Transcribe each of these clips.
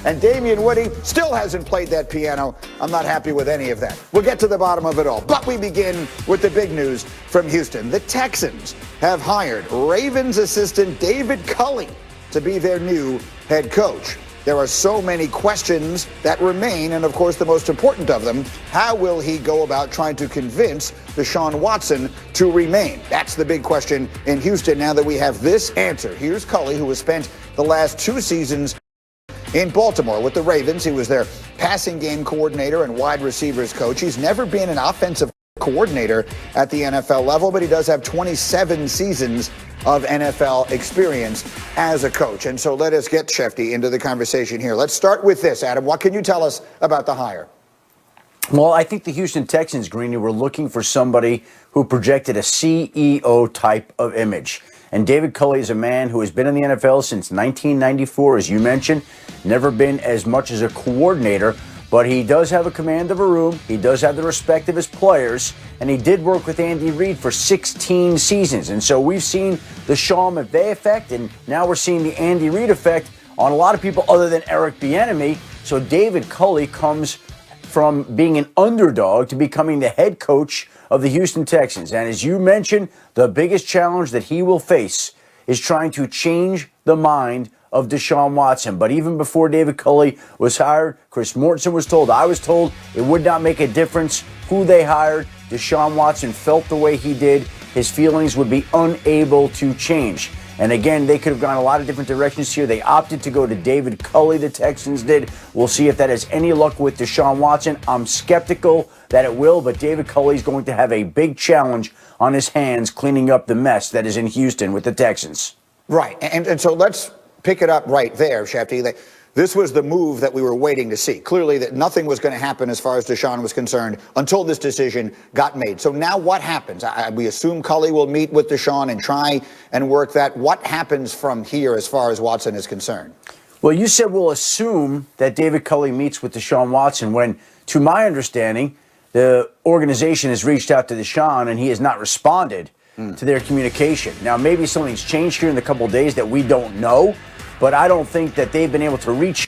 And Damien Woody still hasn't played that piano. I'm not happy with any of that. We'll get to the bottom of it all. But we begin with the big news from Houston. The Texans have hired Ravens assistant David Culley to be their new head coach. There are so many questions that remain, and of course the most important of them, how will he go about trying to convince Deshaun Watson to remain? That's the big question in Houston now that we have this answer. Here's Culley, who has spent the last 2 seasons in Baltimore with the Ravens. He was their passing game coordinator and wide receivers coach. He's never been an offensive coordinator at the NFL level, but he does have 27 seasons of NFL experience as a coach. And so let us get Shefty into the conversation here. Let's start with this, Adam. What can you tell us about the hire? Well, I think the Houston Texans, Greeny, were looking for somebody who projected a CEO type of image. And David Culley is a man who has been in the NFL since 1994, as you mentioned, never been as much as a coordinator, but he does have a command of a room. He does have the respect of his players, and he did work with Andy Reid for 16 seasons. And so we've seen the Sean McVay effect, and now we're seeing the Andy Reid effect on a lot of people other than Eric Bieniemy. So David Culley comes from being an underdog to becoming the head coach of the Houston Texans. And as you mentioned, the biggest challenge that he will face is trying to change the mind of Deshaun Watson. But even before David Culley was hired, Chris Mortensen was told, I was told, it would not make a difference who they hired. Deshaun Watson felt the way he did. His feelings would be unable to change. And again, they could have gone a lot of different directions here. They opted to go to David Culley, the Texans did. We'll see if that has any luck with Deshaun Watson. I'm skeptical that it will, but David Culley is going to have a big challenge on his hands cleaning up the mess that is in Houston with the Texans. Right. And so let's pick it up right there, Shefty. This was the move that we were waiting to see. Clearly that nothing was going to happen as far as Deshaun was concerned until this decision got made. So now what happens? We assume Culley will meet with Deshaun and try and work that. What happens from here as far as Watson is concerned? Well, you said we'll assume that David Culley meets with Deshaun Watson when, to my understanding, the organization has reached out to Deshaun and he has not responded to their communication. Now, maybe something's changed here in the couple of days that we don't know, but I don't think that they've been able to reach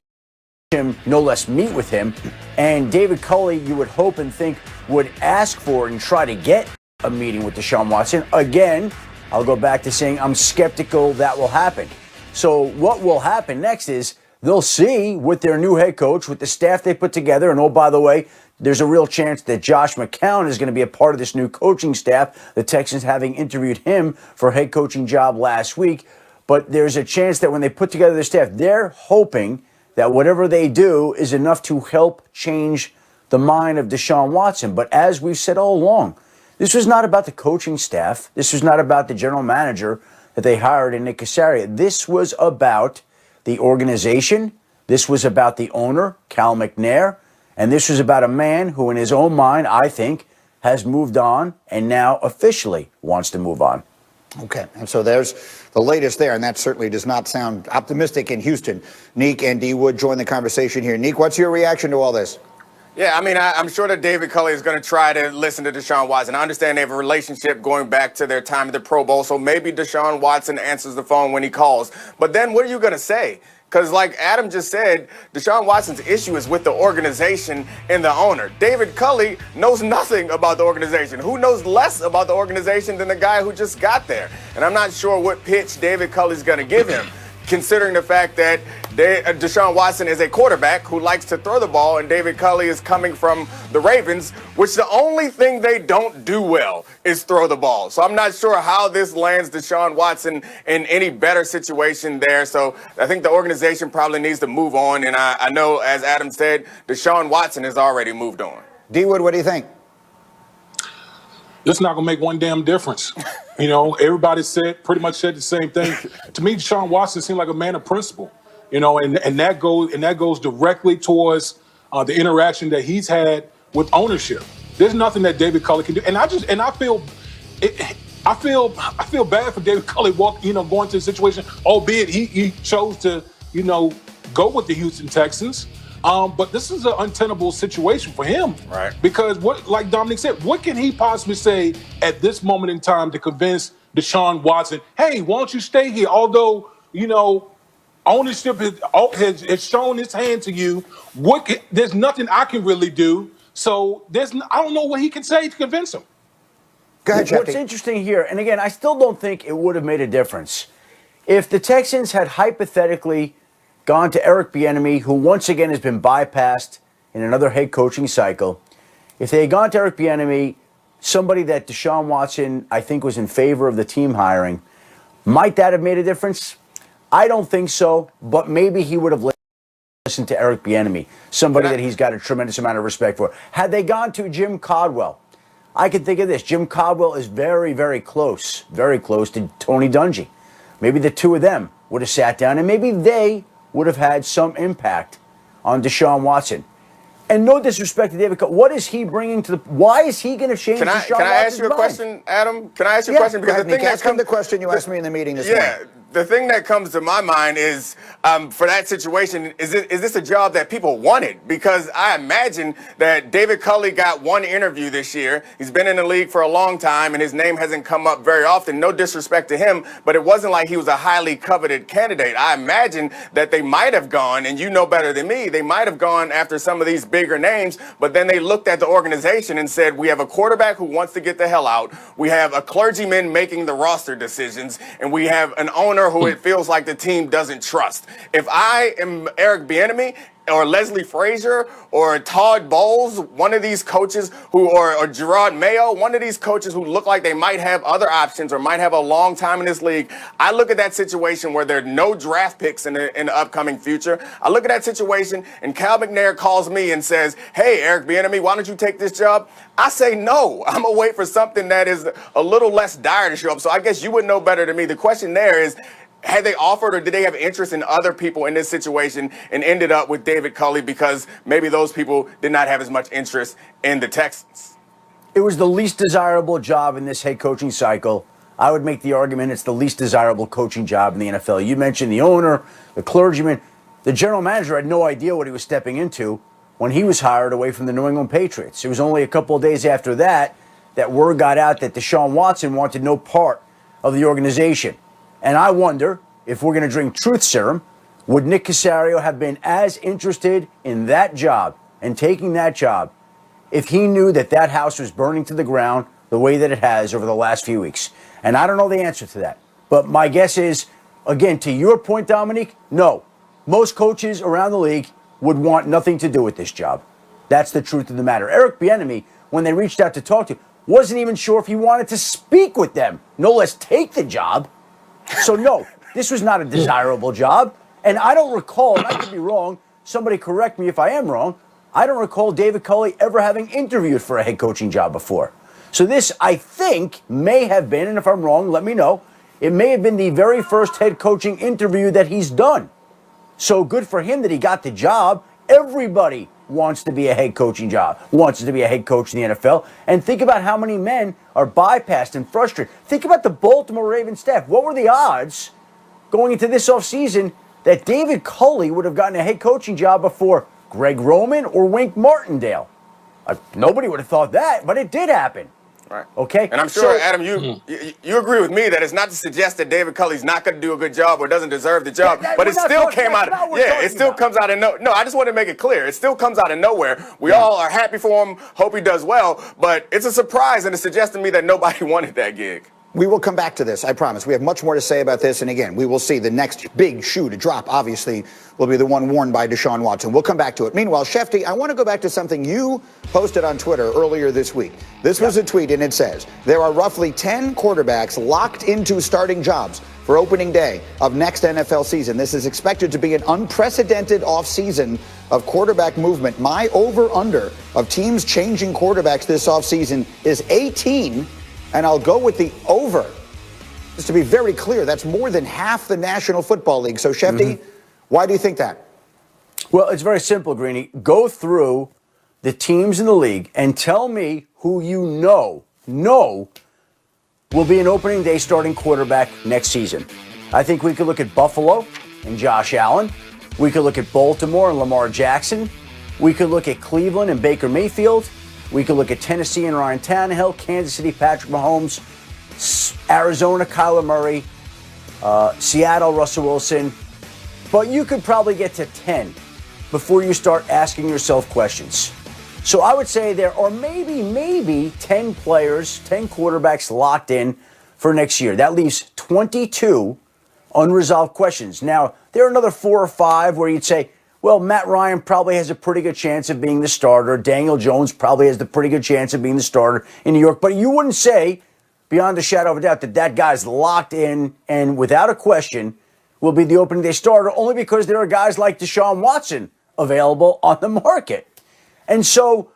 him, no less meet with him. And David Culley, you would hope and think, would ask for and try to get a meeting with Deshaun Watson. Again, I'll go back to saying I'm skeptical that will happen. So what will happen next is they'll see with their new head coach, with the staff they put together, and oh, by the way, there's a real chance that Josh McCown is going to be a part of this new coaching staff, the Texans having interviewed him for a head coaching job last week. But there's a chance that when they put together their staff, they're hoping that whatever they do is enough to help change the mind of Deshaun Watson. But as we've said all along, this was not about the coaching staff. This was not about the general manager that they hired in Nick Caserio. This was about the organization. This was about the owner, Cal McNair. And this was about a man who, in his own mind, I think, has moved on and now officially wants to move on. Okay, and so there's the latest there, and that certainly does not sound optimistic in Houston. Neek and D. Wood join the conversation here. Neek, what's your reaction to all this? Yeah, I mean, I'm sure that David Culley is going to try to listen to Deshaun Watson. I understand they have a relationship going back to their time at the Pro Bowl, so maybe Deshaun Watson answers the phone when he calls. But then what are you going to say? Because like Adam just said, Deshaun Watson's issue is with the organization and the owner. David Culley knows nothing about the organization. Who knows less about the organization than the guy who just got there? And I'm not sure what pitch David Culley's going to give him, considering the fact that Deshaun Watson is a quarterback who likes to throw the ball, and David Culley is coming from the Ravens, which the only thing they don't do well is throw the ball. So I'm not sure how this lands Deshaun Watson in any better situation there. So I think the organization probably needs to move on. And I know, as Adam said, Deshaun Watson has already moved on. D. Wood, what do you think? It's not going to make one damn difference. You know, everybody pretty much said the same thing. To me, Deshaun Watson seemed like a man of principle. You know, and that goes directly towards the interaction that he's had with ownership. There's nothing that David Culley can do, and I feel bad for David Culley going to the situation. Albeit he chose to go with the Houston Texans, but this is an untenable situation for him, right? Because like Dominic said, what can he possibly say at this moment in time to convince Deshaun Watson, hey, why don't you stay here? Although ownership has shown its hand to you. There's nothing I can really do. So I don't know what he can say to convince him. Go ahead, What's Shefty. interesting here, and again, I still don't think it would have made a difference. If the Texans had hypothetically gone to Eric Bieniemy, who once again has been bypassed in another head coaching cycle, if they had gone to Eric Bieniemy, somebody that Deshaun Watson, I think, was in favor of the team hiring, might that have made a difference? I don't think so, but maybe he would have listened to Eric Bieniemy, somebody that he's got a tremendous amount of respect for. Had they gone to Jim Caldwell, I can think of this. Jim Caldwell is very, very close to Tony Dungy. Maybe the two of them would have sat down and maybe they would have had some impact on Deshaun Watson. And no disrespect to David Culley, what is he bringing to the? Why is he going to change Deshaun Watson's mind? Can I ask you a question, Adam? Can I ask you a question? Because ask him the question you asked me in the meeting this morning. The thing that comes to my mind is, for that situation, is this a job that people wanted? Because I imagine that David Culley got one interview this year. He's been in the league for a long time, and his name hasn't come up very often. No disrespect to him, but it wasn't like he was a highly coveted candidate. I imagine that they might have gone, and you know better than me, they might have gone after some of these bigger names, but then they looked at the organization and said, we have a quarterback who wants to get the hell out. We have a clergyman making the roster decisions, and we have an owner who it feels like the team doesn't trust. If I am Eric Bieniemy or Leslie Frazier or Todd Bowles, one of these coaches or Gerard Mayo, one of these coaches who look like they might have other options or might have a long time in this league, I look at that situation where there are no draft picks in the upcoming future. I look at that situation and Cal McNair calls me and says, hey, Eric Bieniemy, why don't you take this job? I say no. I'm going to wait for something that is a little less dire to show up. So I guess you would know better than me. The question there is, had they offered or did they have interest in other people in this situation and ended up with David Culley because maybe those people did not have as much interest in the Texans? It was the least desirable job in this head coaching cycle. I would make the argument it's the least desirable coaching job in the NFL. You mentioned the owner, the clergyman. The general manager had no idea what he was stepping into when he was hired away from the New England Patriots. It was only a couple of days after that word got out that Deshaun Watson wanted no part of the organization. And I wonder, if we're going to drink truth serum, would Nick Caserio have been as interested in that job and taking that job if he knew that that house was burning to the ground the way that it has over the last few weeks? And I don't know the answer to that. But my guess is, again, to your point, Dominique, no. Most coaches around the league would want nothing to do with this job. That's the truth of the matter. Eric Bieniemy, when they reached out to talk to him, wasn't even sure if he wanted to speak with them, no less take the job. So, no, this was not a desirable job. And I don't recall, and I could be wrong, somebody correct me if I am wrong, I don't recall David Culley ever having interviewed for a head coaching job before. So this, I think, may have been, and if I'm wrong, let me know, it may have been the very first head coaching interview that he's done. So good for him that he got the job. Everybody wants to be a head coaching job, wants to be a head coach in the NFL. And think about how many men are bypassed and frustrated. Think about the Baltimore Ravens staff. What were the odds going into this offseason that David Culley would have gotten a head coaching job before Greg Roman or Wink Martindale? Nobody would have thought that, but it did happen. Right. Okay. And I'm sure, Adam, you agree with me that it's not to suggest that David Culley's not going to do a good job or doesn't deserve the job, but it still came out. It still comes out of no. I just want to make it clear. It still comes out of nowhere. We all are happy for him, hope he does well, but it's a surprise and it suggests to me that nobody wanted that gig. We will come back to this, I promise. We have much more to say about this, and again, we will see the next big shoe to drop, obviously, will be the one worn by Deshaun Watson. We'll come back to it. Meanwhile, Shefty, I want to go back to something you posted on Twitter earlier this week. This was a tweet, and it says, there are roughly 10 quarterbacks locked into starting jobs for opening day of next NFL season. This is expected to be an unprecedented offseason of quarterback movement. My over-under of teams changing quarterbacks this offseason is 18, and I'll go with the over. Just to be very clear, that's more than half the National Football League. So, Shefty, why do you think that? Well, it's very simple, Greeny. Go through the teams in the league and tell me who you know will be an opening day starting quarterback next season. I think we could look at Buffalo and Josh Allen. We could look at Baltimore and Lamar Jackson. We could look at Cleveland and Baker Mayfield. We could look at Tennessee and Ryan Tannehill, Kansas City, Patrick Mahomes, Arizona, Kyler Murray, Seattle, Russell Wilson. but you could probably get to 10 before you start asking yourself questions. So I would say there are maybe 10 players, 10 quarterbacks locked in for next year. That leaves 22 unresolved questions. Now, there are another 4 or 5 where you'd say, well, Matt Ryan probably has a pretty good chance of being the starter. Daniel Jones probably has the pretty good chance of being the starter in New York. But you wouldn't say, beyond a shadow of a doubt, that that guy's locked in and without a question will be the opening day starter, only because there are guys like Deshaun Watson available on the market. And so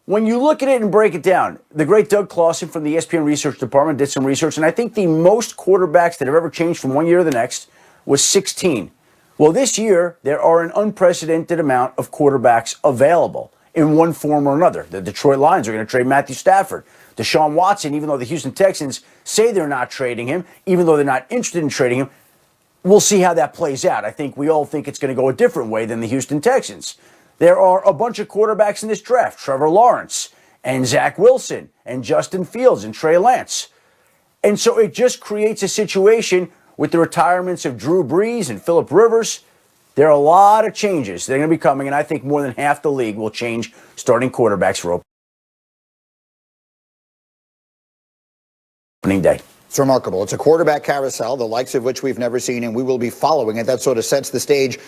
when you look at it and break it down, the great Doug Clawson from the ESPN research department did some research, and I think the most quarterbacks that have ever changed from one year to the next was 16. Well, this year, there are an unprecedented amount of quarterbacks available in one form or another. The Detroit Lions are going to trade Matthew Stafford. Deshaun Watson, even though the Houston Texans say they're not trading him, even though they're not interested in trading him, we'll see how that plays out. I think we all think it's going to go a different way than the Houston Texans. There are a bunch of quarterbacks in this draft, Trevor Lawrence and Zach Wilson and Justin Fields and Trey Lance. And so it just creates a situation with the retirements of Drew Brees and Phillip Rivers. There are a lot of changes that are going to be coming, and I think more than half the league will change starting quarterbacks for opening day. It's remarkable. It's a quarterback carousel, the likes of which we've never seen, and we will be following it. That sort of sets the stage.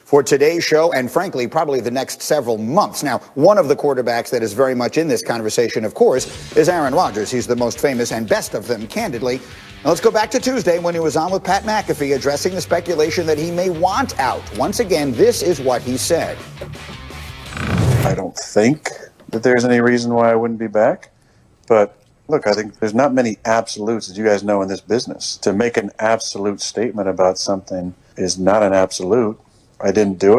For today's show, and frankly, probably the next several months. Now, one of the quarterbacks that is very much in this conversation, of course, is Aaron Rodgers. He's the most famous and best of them, candidly. Now, let's go back to Tuesday when he was on with Pat McAfee addressing the speculation that he may want out. Once again, this is what he said. I don't think that there's any reason why I wouldn't be back. But look, I think there's not many absolutes, as you guys know, in this business. To make an absolute statement about something is not an absolute. I didn't do it.